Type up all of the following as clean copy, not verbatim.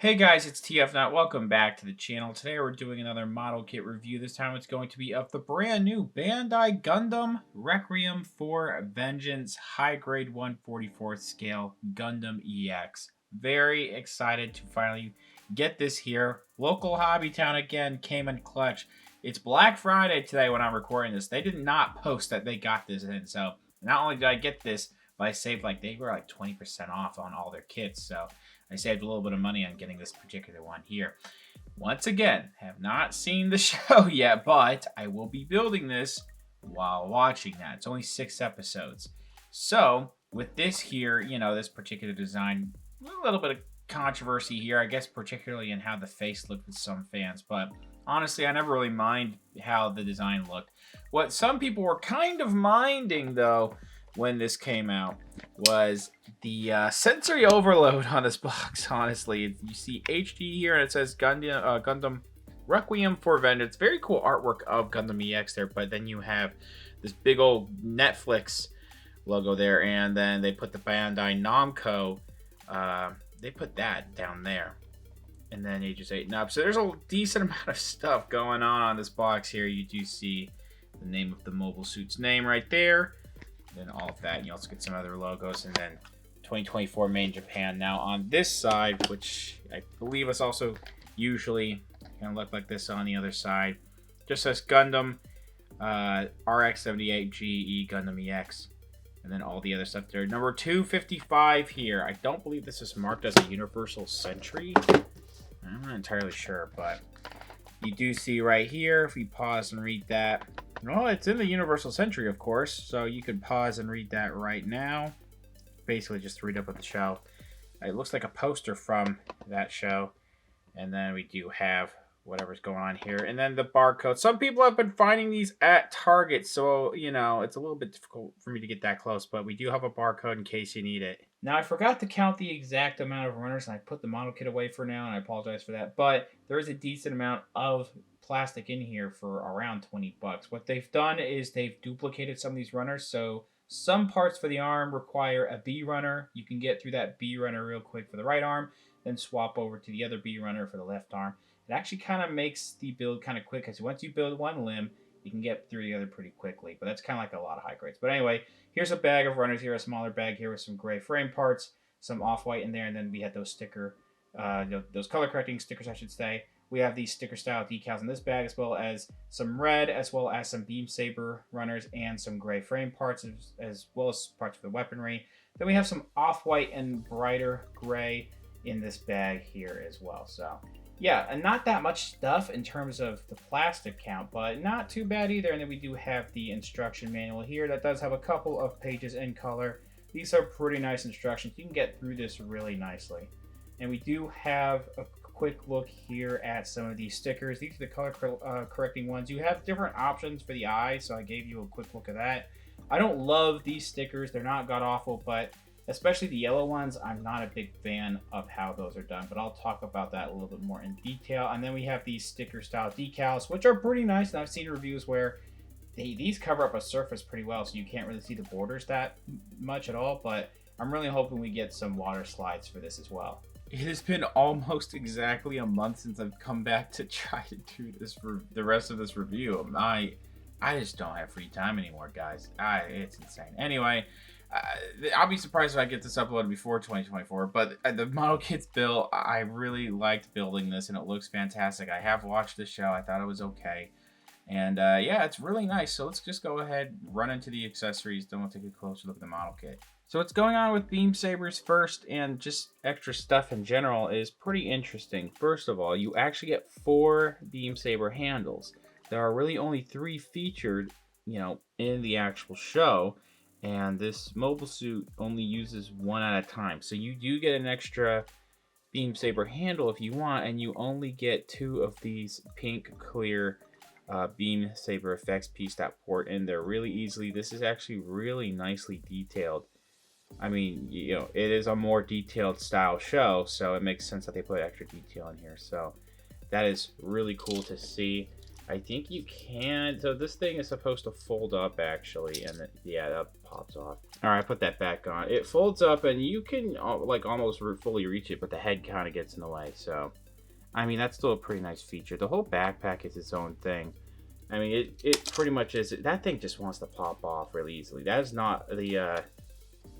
Hey guys, it's TF. Welcome back to the channel. Today we're doing another model kit review. This time it's going to be of the brand new Bandai Gundam Requiem for Vengeance High Grade 1/44 Scale Gundam EX. Very excited to finally get this here. Local HobbyTown again came in clutch. It's Black Friday today when I'm recording this. They did not post that they got this in, so not only did I get this, but I saved they were 20% off on all their kits, so I saved a little bit of money on getting this particular one here. Once again, have not seen the show yet, but I will be building this while watching that. It's only 6 episodes. So, with this here, this particular design, a little bit of controversy here, I guess, particularly in how the face looked with some fans, but honestly, I never really mind how the design looked. What some people were kind of minding, though, when this came out was the sensory overload on this box. Honestly, you see HD here and it says Gundam Requiem for Vengeance. Very cool artwork of Gundam EX there, but then you have this big old Netflix logo there, and then they put the Bandai Namco, they put that down there, and then Ages 8 and up. So there's a decent amount of stuff going on this box here. You do see the name of the Mobile Suit's name right there. Then all of that, and you also get some other logos, and then 2024 Made in Japan. Now on this side, which I believe is also usually gonna look like this on the other side, just says Gundam RX-78 GE Gundam EX, and then all the other stuff there. Number 255 here. I don't believe this is marked as a universal century. I'm not entirely sure, but you do see right here, if we pause and read that, well, it's in the Universal Century, of course, so you could pause and read that right now. Basically, just to read up with the show. It looks like a poster from that show. And then we do have whatever's going on here. And then the barcode. Some people have been finding these at Target, so, it's a little bit difficult for me to get that close, but we do have a barcode in case you need it. Now, I forgot to count the exact amount of runners, and I put the model kit away for now, and I apologize for that, but there is a decent amount of plastic in here for around 20 bucks. What they've done is they've duplicated some of these runners, so some parts for the arm require a B runner. You can get through that B runner real quick for the right arm, then swap over to the other B runner for the left arm. It actually kind of makes the build kind of quick, because once you build one limb, you can get through the other pretty quickly, but that's kind of like a lot of high grades. But anyway, here's a bag of runners here, a smaller bag here with some gray frame parts, some off-white in there, and then we had those those color correcting stickers, I should say. We have these sticker style decals in this bag, as well as some red, as well as some beam saber runners and some gray frame parts, as well as parts for the weaponry. Then we have some off-white and brighter gray in this bag here as well. So yeah, and not that much stuff in terms of the plastic count, but not too bad either. And then we do have the instruction manual here that does have a couple of pages in color. These are pretty nice instructions. You can get through this really nicely. And we do have a quick look here at some of these stickers. These are the color correcting ones. You have different options for the eyes, so I gave you a quick look at that. I don't love these stickers. They're not god-awful, but especially the yellow ones, I'm not a big fan of how those are done, but I'll talk about that a little bit more in detail. And then we have these sticker style decals, which are pretty nice, and I've seen reviews where these cover up a surface pretty well, so you can't really see the borders that much at all, but I'm really hoping we get some water slides for this as well. It has been almost exactly a month since I've come back to try to do this for the rest of this review. I just don't have free time anymore, guys. It's insane. Anyway, I'll be surprised if I get this uploaded before 2024, but the model kit's built. I really liked building this, and it looks fantastic. I have watched the show. I thought it was okay. And yeah, it's really nice. So let's just go ahead, run into the accessories, then we'll take a closer look at the model kit. So what's going on with beam sabers first, and just extra stuff in general, is pretty interesting. First of all, you actually get 4 beam saber handles. There are really only 3 featured, in the actual show, and this mobile suit only uses 1 at a time. So you do get an extra beam saber handle if you want, and you only get 2 of these pink clear beam saber effects pieced that port in there really easily. This is actually really nicely detailed. I mean, it is a more detailed style show, so it makes sense that they put extra detail in here. So that is really cool to see. I think you can. So this thing is supposed to fold up actually, and yeah, that pops off. All right, put that back on. It folds up, and you can like almost fully reach it, but the head kind of gets in the way. So, I mean, that's still a pretty nice feature. The whole backpack is its own thing. I mean, it pretty much is. That thing just wants to pop off really easily. That is not the.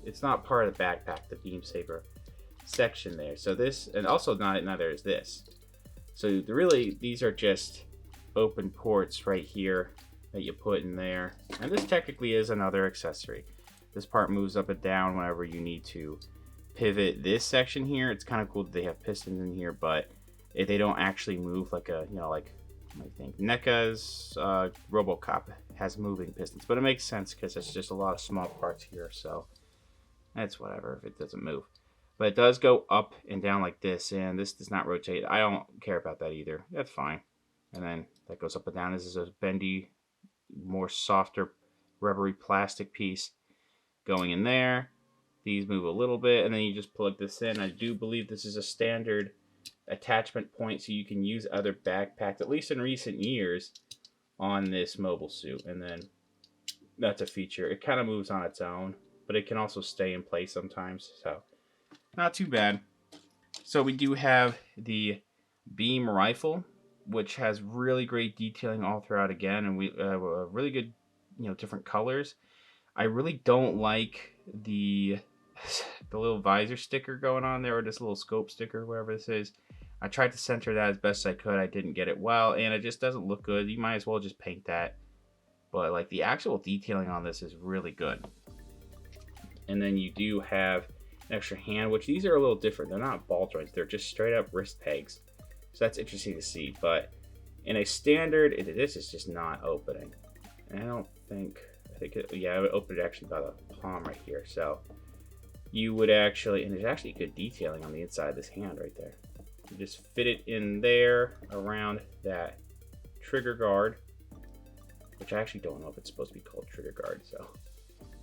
It's not part of the backpack, the beam saber section there. So this, and also neither is this. So really, these are just open ports right here that you put in there, and this technically is another accessory. This part moves up and down whenever you need to pivot this section here. It's kind of cool that they have pistons in here, but they don't actually move like a, like I think NECA's RoboCop has moving pistons, but it makes sense because it's just a lot of small parts here, so that's whatever if it doesn't move. But it does go up and down like this, and this does not rotate. I don't care about that either. That's fine. And then that goes up and down. This is a bendy, more softer, rubbery plastic piece going in there. These move a little bit, and then you just plug this in. I do believe this is a standard attachment point, so you can use other backpacks, at least in recent years, on this mobile suit. And then that's a feature. It kind of moves on its own, but it can also stay in place sometimes, so not too bad. So we do have the beam rifle, which has really great detailing all throughout again, and we have really good, different colors. I really don't like the little visor sticker going on there, or this little scope sticker, whatever this is. I tried to center that as best I could. I didn't get it well, and it just doesn't look good. You might as well just paint that. But like the actual detailing on this is really good. And then you do have an extra hand, which these are a little different. They're not ball joints. They're just straight up wrist pegs. So that's interesting to see. But in a standard, this is just not opening. And I think it would open it actually by the palm right here. So you would actually, and there's actually good detailing on the inside of this hand right there. You just fit it in there around that trigger guard, which I actually don't know if it's supposed to be called trigger guard. So,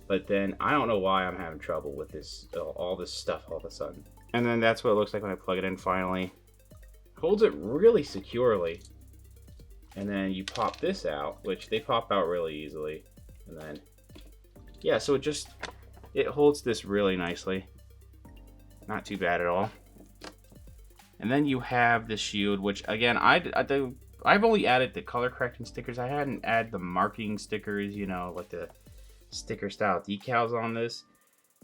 but then I don't know why I'm having trouble with this, all this stuff all of a sudden. And then that's what it looks like when I plug it in finally. Holds it really securely. And then you pop this out, which they pop out really easily. And then, yeah, so it holds this really nicely. Not too bad at all. And then you have the shield, which again, I've only added the color correcting stickers. I hadn't added the marking stickers, like the sticker style decals on this.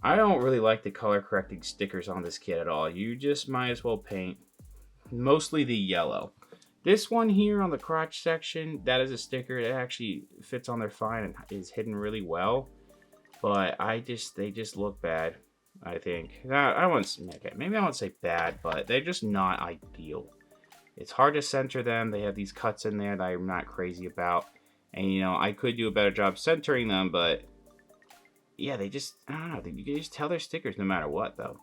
I don't really like the color correcting stickers on this kit at all. You just might as well paint mostly the yellow. This one here on the crotch section, that is a sticker that actually fits on there fine and is hidden really well. But they just look bad, I think. Maybe I won't say bad, but they're just not ideal. It's hard to center them. They have these cuts in there that I'm not crazy about. And, I could do a better job centering them, but yeah, I don't know. You can just tell they're stickers no matter what, though.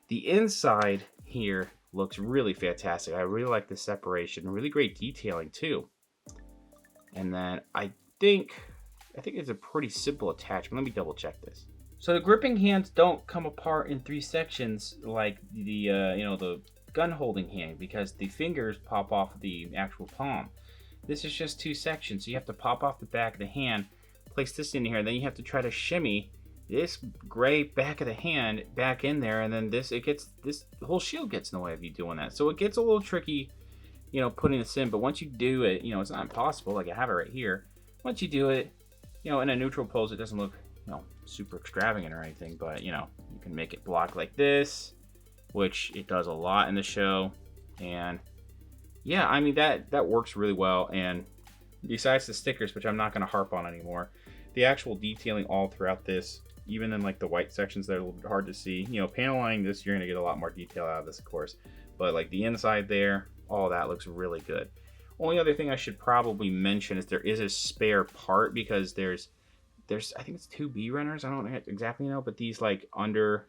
The inside here looks really fantastic. I really like the separation. Really great detailing, too. And then I think it's a pretty simple attachment. Let me double check this. So the gripping hands don't come apart in 3 sections like the the gun holding hand, because the fingers pop off the actual palm. This is just 2 sections, so you have to pop off the back of the hand, place this in here, and then you have to try to shimmy this gray back of the hand back in there, and then this whole shield gets in the way of you doing that. So it gets a little tricky, putting this in, but once you do it, it's not impossible. Like I have it right here. Once you do it, in a neutral pose, it doesn't look, super extravagant or anything, but, you can make it block like this, which it does a lot in the show. And yeah, I mean, that works really well. And besides the stickers, which I'm not going to harp on anymore, the actual detailing all throughout this, even in like the white sections that are a little bit hard to see, panel lining this, you're going to get a lot more detail out of this, of course. But like the inside there, all that looks really good. Only other thing I should probably mention is there is a spare part, because there's I think it's 2 B runners. I don't exactly know, but these like under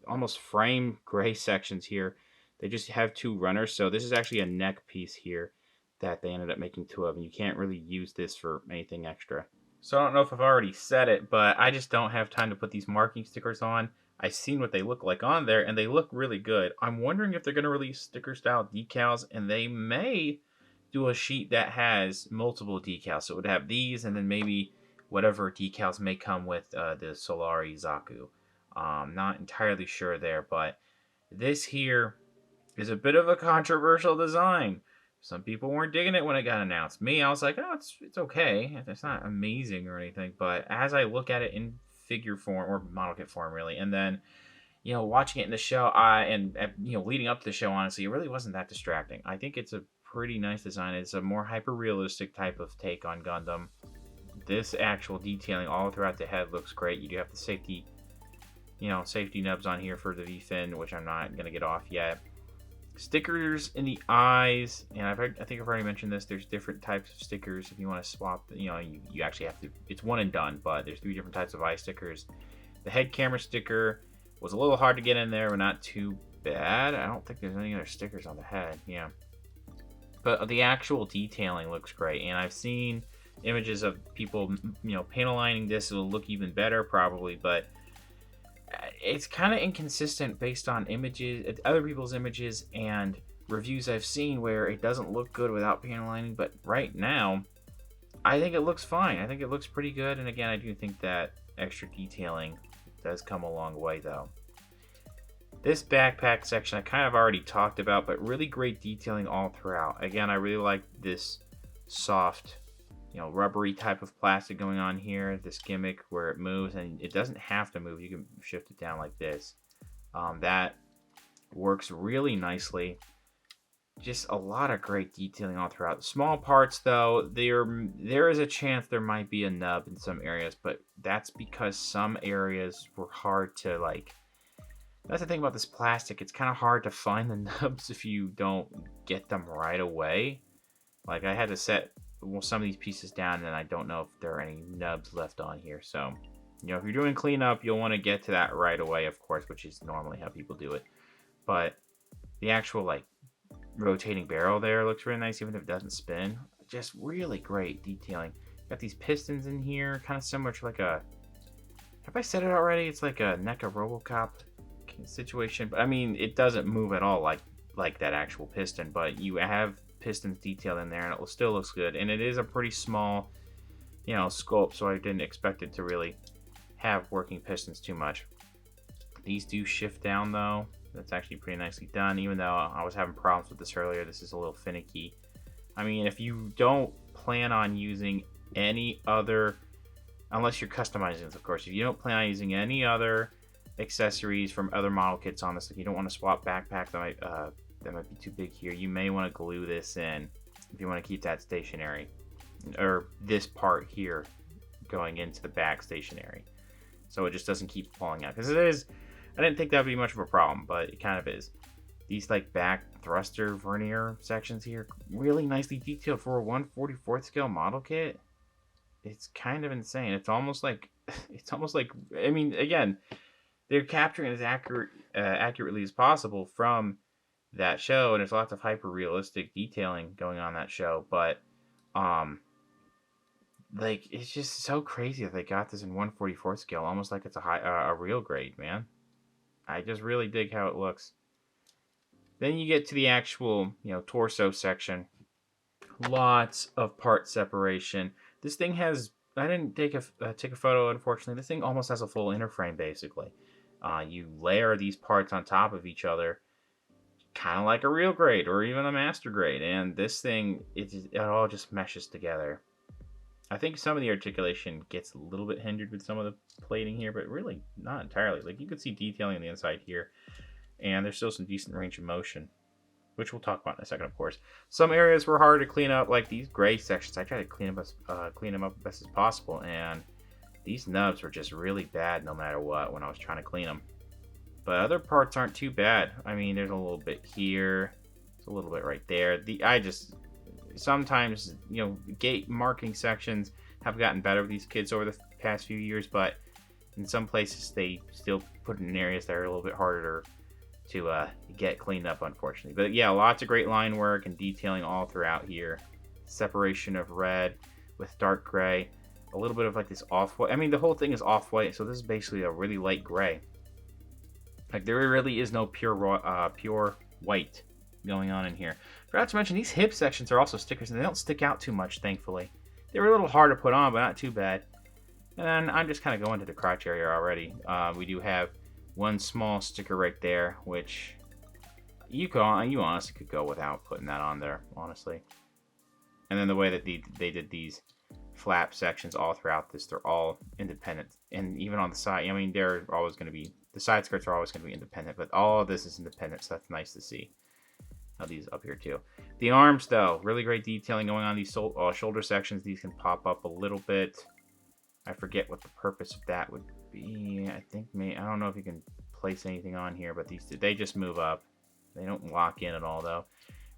almost frame gray sections here, they just have 2 runners. So this is actually a neck piece here that they ended up making 2 of, and you can't really use this for anything extra. So I don't know if I've already said it, but I just don't have time to put these marking stickers on. I've seen what they look like on there, and they look really good. I'm wondering if they're going to release sticker style decals, and they may do a sheet that has multiple decals. So it would have these, and then maybe whatever decals may come with the Solari Zaku. Not entirely sure there, but this here is a bit of a controversial design. Some people weren't digging it when it got announced. Me, I was like, oh, it's okay. It's not amazing or anything. But as I look at it in figure form, or model kit form, really, and then, watching it in the show, leading up to the show, honestly, it really wasn't that distracting. I think it's a pretty nice design. It's a more hyper-realistic type of take on Gundam. This actual detailing all throughout the head looks great. You do have the safety nubs on here for the V-fin, which I'm not going to get off yet. Stickers in the eyes, and I think I've already mentioned this. There's different types of stickers if you want to swap. You actually have to. It's one and done, but there's 3 different types of eye stickers. The head camera sticker was a little hard to get in there, but not too bad. I don't think there's any other stickers on the head. Yeah, but the actual detailing looks great, and I've seen images of people, panel lining this. It'll look even better probably, but it's kind of inconsistent based on images, other people's images and reviews I've seen, where it doesn't look good without panel lining. But right now, I think it looks fine. I think it looks pretty good. And again, I do think that extra detailing does come a long way, though. This backpack section I kind of already talked about, but really great detailing all throughout. Again, I really like this soft, rubbery type of plastic going on here. This gimmick where it moves, and it doesn't have to move. You can shift it down like this. That works really nicely. Just a lot of great detailing all throughout. Small parts, though, there is a chance there might be a nub in some areas, but that's because some areas were hard to, that's the thing about this plastic. It's kind of hard to find the nubs if you don't get them right away. I had to set some of these pieces down, and I don't know if there are any nubs left on here. So, if you're doing cleanup, you'll want to get to that right away, of course, which is normally how people do it. But the actual, rotating barrel there looks really nice, even if it doesn't spin. Just really great detailing. Got these pistons in here, kind of similar to have I said it already? It's like a NECA RoboCop situation. But I mean, it doesn't move at all like that actual piston, but you have pistons detailed in there, and it still looks good. And it is a pretty small, sculpt, so I didn't expect it to really have working pistons too much. These do shift down, though. That's actually pretty nicely done, even though I was having problems with this earlier. This is a little finicky. I mean, if you don't plan on using any other, unless you're customizing this, of course, if you don't plan on using any other accessories from other model kits on this, if you don't want to swap backpack that might be too big here, you may want to glue this in if you want to keep that stationary, or this part here going into the back stationary, so it just doesn't keep falling out. Because I didn't think that would be much of a problem, but it kind of is. These back thruster vernier sections here, really nicely detailed for a 1/44 scale model kit. It's kind of insane. It's almost like I mean, again, they're capturing it as accurately as possible from that show, and there's lots of hyper realistic detailing going on that show, but it's just so crazy that they got this in 1/44 scale, almost like it's a real grade, man. I just really dig how it looks. Then you get to the actual torso section. Lots of part separation. This thing has, I didn't take a photo, unfortunately. This thing almost has a full inner frame, basically. You layer these parts on top of each other, kind of like a real grade or even a master grade, and this thing, it all just meshes together. I think some of the articulation gets a little bit hindered with some of the plating here, but really not entirely. You can see detailing on the inside here, and there's still some decent range of motion, which we'll talk about in a second, of course. Some areas were hard to clean up, like these gray sections. I tried to clean them up as best as possible, and these nubs were just really bad no matter what when I was trying to clean them. But other parts aren't too bad. I mean, there's a little bit here, there's a little bit right there. Sometimes, gate marking sections have gotten better with these kids over the past few years, but in some places they still put in areas that are a little bit harder to get cleaned up, unfortunately. But yeah, lots of great line work and detailing all throughout here. Separation of red with dark gray, a little bit of this off-white. I mean, the whole thing is off-white, so this is basically a really light gray. There really is no pure white going on in here. Forgot to mention, these hip sections are also stickers, and they don't stick out too much, thankfully. They were a little hard to put on, but not too bad. And then I'm just kind of going to the crotch area already. We do have one small sticker right there, which you honestly could go without putting that on there, honestly. And then the way that they did these flap sections all throughout this, they're all independent. And even on the side, I mean, they're always going to be, the side skirts are always going to be independent, but all of this is independent, so that's nice to see. Now these up here too. The arms, though, really great detailing going on these shoulder sections. These can pop up a little bit. I forget what the purpose of that would be. I think I don't know if you can place anything on here, but they just move up. They don't lock in at all, though.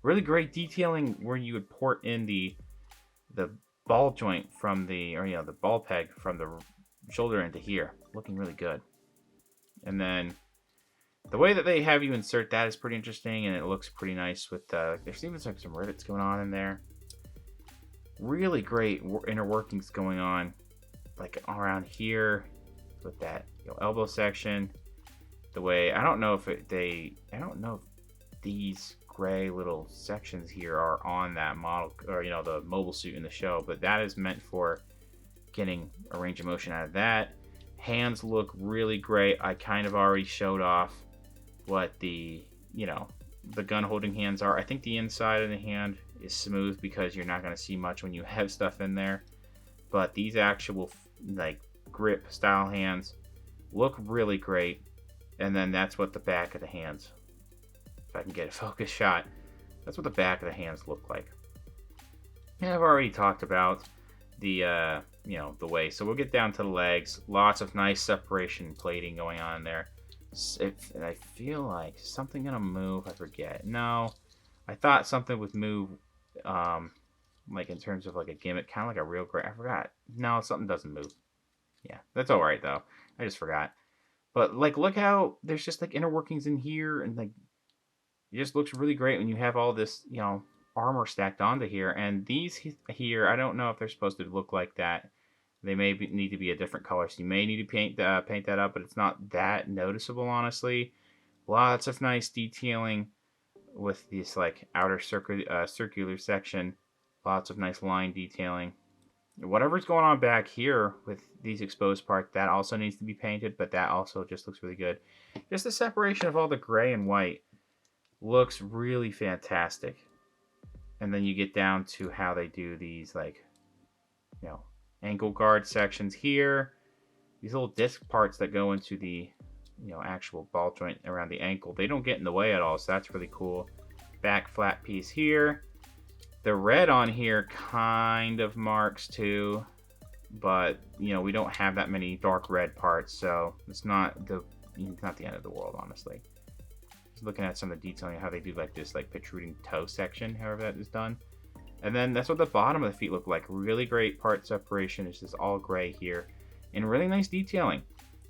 Really great detailing where you would port in the ball joint from the ball peg from the shoulder into here. Looking really good. And then the way that they have you insert that is pretty interesting, and it looks pretty nice with there's even like some rivets going on in there. Really great inner workings going on, like around here with that elbow section. The way I don't know if these gray little sections here are on that model or the mobile suit in the show, but that is meant for getting a range of motion out of that. Hands look really great. I kind of already showed off what the gun holding hands are. I think the inside of the hand is smooth because you're not going to see much when you have stuff in there, but these actual like grip style hands look really great. And then that's what the back of the hands, if I can get a focus shot, that's what the back of the hands look like. And I've already talked about the the waist, so we'll get down to the legs. Lots of nice separation plating going on there. And I feel like something gonna move. I forget. No, I thought something would move, like in terms of like a gimmick, kind of like a real gray. I forgot. No, something doesn't move. Yeah, that's all right though. I just forgot. But like, look how there's just like inner workings in here, and like it just looks really great when you have all this armor stacked onto here. And these here, I don't know if they're supposed to look like that. They may need to be a different color, so you may need to paint that up, but it's not that noticeable, honestly. Lots of nice detailing with this like outer circular section. Lots of nice line detailing. Whatever's going on back here with these exposed parts, that also needs to be painted, but that also just looks really good. Just the separation of all the gray and white looks really fantastic. And then you get down to how they do these like ankle guard sections here. These little disc parts that go into the actual ball joint around the ankle, they don't get in the way at all, so that's really cool. Back flat piece here. The red on here kind of marks too, but we don't have that many dark red parts, so it's not the end of the world, honestly. Just looking at some of the detailing, how they do like this like protruding toe section, however that is done. And then that's what the bottom of the feet look like. Really great part separation. It's just all gray here. And really nice detailing.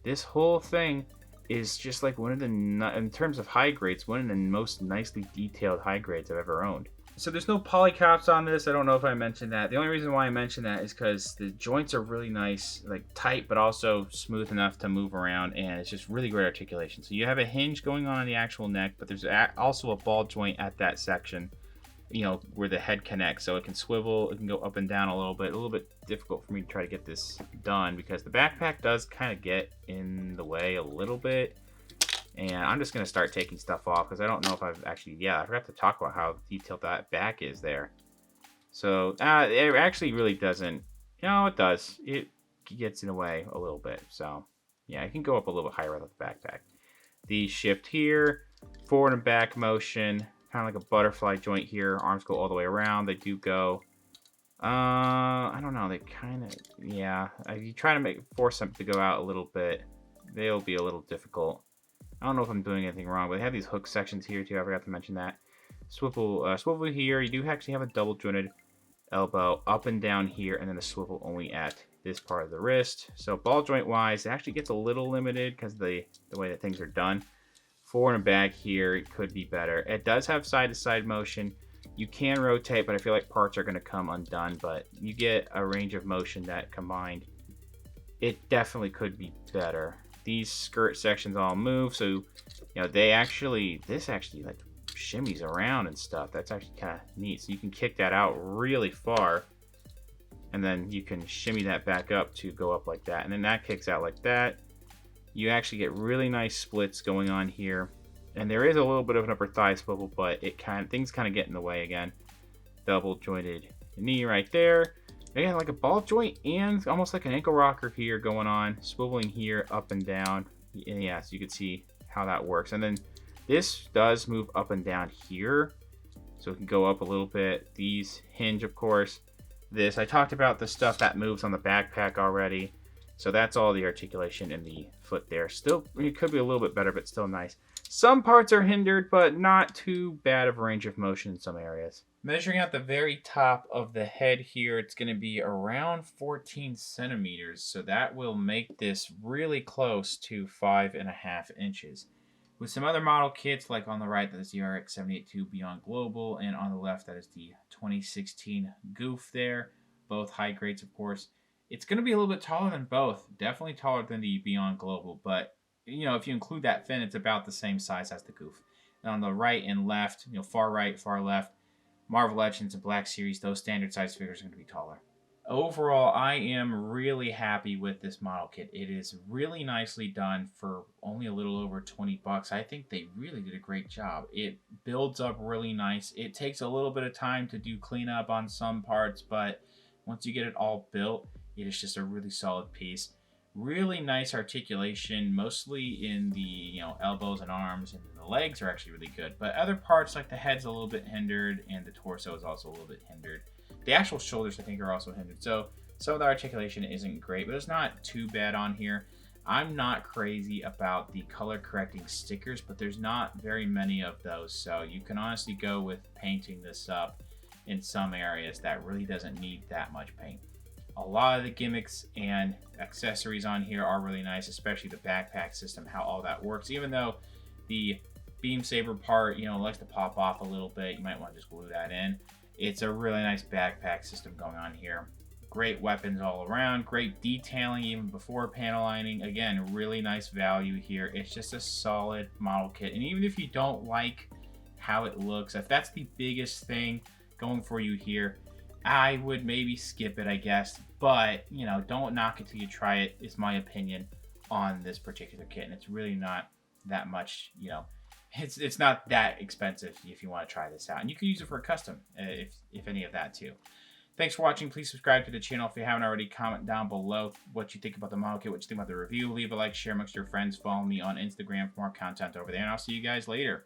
This whole thing is just like one of the, in terms of high grades, one of the most nicely detailed high grades I've ever owned. So there's no polycaps on this. I don't know if I mentioned that. The only reason why I mentioned that is because the joints are really nice, like tight, but also smooth enough to move around. And it's just really great articulation. So you have a hinge going on the actual neck, but there's also a ball joint at that section, where the head connects, so it can swivel, it can go up and down a little bit difficult for me to try to get this done because the backpack does kind of get in the way a little bit. And I'm just going to start taking stuff off because I don't know if I've actually, I forgot to talk about how detailed that back is there. So it actually really doesn't, it does, it gets in the way a little bit. So yeah, I can go up a little bit higher with the backpack. The shift here, forward and back motion, kind of like a butterfly joint here. Arms go all the way around. They do go, I don't know, they kind of, if you try to force them to go out a little bit, they'll be a little difficult. I don't know if I'm doing anything wrong, but they have these hook sections here too. I forgot to mention that. Swivel here. You do actually have a double jointed elbow up and down here, and then a swivel only at this part of the wrist. So ball joint wise, it actually gets a little limited because the way that things are done. Forward and back here, it could be better. It does have side-to-side motion. You can rotate, but I feel like parts are going to come undone. But you get a range of motion that combined, it definitely could be better. These skirt sections all move, so this actually like shimmies around and stuff. That's actually kind of neat. So you can kick that out really far, and then you can shimmy that back up to go up like that, and then that kicks out like that. You actually get really nice splits going on here, and there is a little bit of an upper thigh swivel, but things kind of get in the way again. Double jointed knee right there. Again, like a ball joint and almost like an ankle rocker here going on, swiveling here up and down. And yeah, so you can see how that works. And then this does move up and down here, so it can go up a little bit. These hinge, of course. I talked about the stuff that moves on the backpack already. So that's all the articulation in the foot there. Still, it could be a little bit better, but still nice. Some parts are hindered, but not too bad of a range of motion in some areas. Measuring out the very top of the head here, it's going to be around 14 centimeters. So that will make this really close to 5.5 inches. With some other model kits, like on the right, that is the RX-78 Beyond Global, and on the left, that is the 2016 Goof there. Both high grades, of course. It's going to be a little bit taller than both. Definitely taller than the Beyond Global, but you know, if you include that fin, it's about the same size as the Goof. And on the right and left, you know, far right, far left, Marvel Legends and Black Series, those standard size figures are going to be taller. Overall, I am really happy with this model kit. It is really nicely done for only a little over 20 bucks. I think they really did a great job. It builds up really nice. It takes a little bit of time to do cleanup on some parts, but once you get it all built, it is just a really solid piece. Really nice articulation, mostly in the elbows and arms, and the legs are actually really good. But other parts like the head's a little bit hindered, and the torso is also a little bit hindered. The actual shoulders, I think, are also hindered. So some of the articulation isn't great, but it's not too bad on here. I'm not crazy about the color correcting stickers, but there's not very many of those. So you can honestly go with painting this up in some areas that really doesn't need that much paint. A lot of the gimmicks and accessories on here are really nice, especially the backpack system, how all that works. Even though the beam saber part, likes to pop off a little bit, you might want to just glue that in. It's a really nice backpack system going on here. Great weapons all around, great detailing even before panel lining. Again, really nice value here. It's just a solid model kit. And even if you don't like how it looks, if that's the biggest thing going for you here, I would maybe skip it, I guess. But, don't knock it till you try it, is my opinion on this particular kit. And it's really not that much, it's not that expensive if you want to try this out. And you can use it for a custom, if any of that too. Thanks for watching. Please subscribe to the channel if you haven't already. Comment down below what you think about the model kit, what you think about the review. Leave a like, share amongst your friends. Follow me on Instagram for more content over there. And I'll see you guys later.